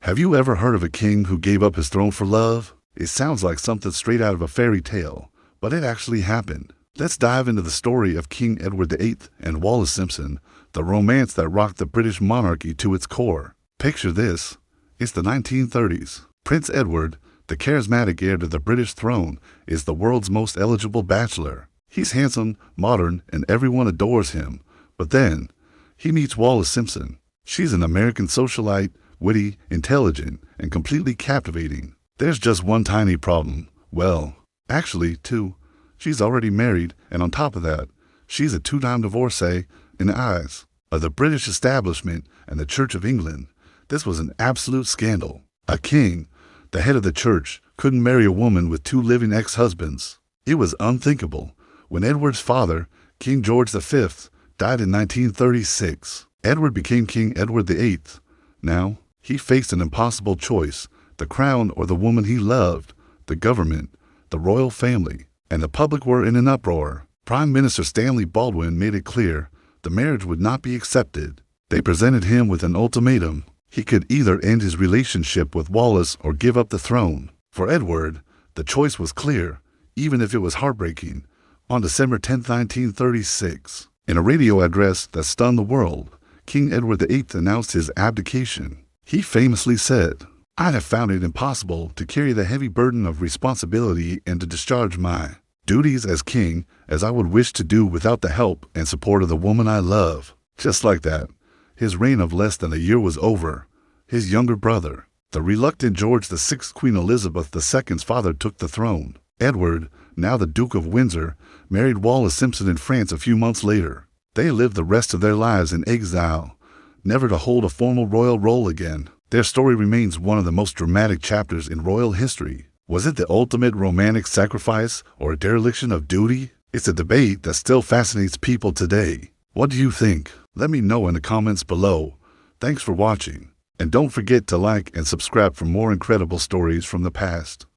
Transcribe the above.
Have you ever heard of a king who gave up his throne for love? It sounds like something straight out of a fairy tale, but it actually happened. Let's dive into the story of King Edward VIII and Wallis Simpson, the romance that rocked the British monarchy to its core. Picture this. It's the 1930s. Prince Edward, the charismatic heir to the British throne, is the world's most eligible bachelor. He's handsome, modern, and everyone adores him. But then, he meets Wallis Simpson. She's an American socialite, witty, intelligent, and completely captivating. There's just one tiny problem. Well, actually, two. She's already married, and on top of that, she's a two-time divorcee. In the eyes of the British establishment and the Church of England, this was an absolute scandal. A king, the head of the church, couldn't marry a woman with two living ex-husbands. It was unthinkable. When Edward's father, King George V, died in 1936, Edward became King Edward VIII. Now, he faced an impossible choice: the crown or the woman he loved. The government, the royal family, and the public were in an uproar. Prime Minister Stanley Baldwin made it clear the marriage would not be accepted. They presented him with an ultimatum. He could either end his relationship with Wallis or give up the throne. For Edward, the choice was clear, even if it was heartbreaking. On December 10, 1936, in a radio address that stunned the world, King Edward VIII announced his abdication. He famously said, "I have found it impossible to carry the heavy burden of responsibility and to discharge my duties as king as I would wish to do without the help and support of the woman I love." Just like that, his reign of less than a year was over. His younger brother, the reluctant George VI, Queen Elizabeth II's father, took the throne. Edward, now the Duke of Windsor, married Wallis Simpson in France a few months later. They lived the rest of their lives in exile, never to hold a formal royal role again. Their story remains one of the most dramatic chapters in royal history. Was it the ultimate romantic sacrifice or a dereliction of duty? It's a debate that still fascinates people today. What do you think? Let me know in the comments below. Thanks for watching. And don't forget to like and subscribe for more incredible stories from the past.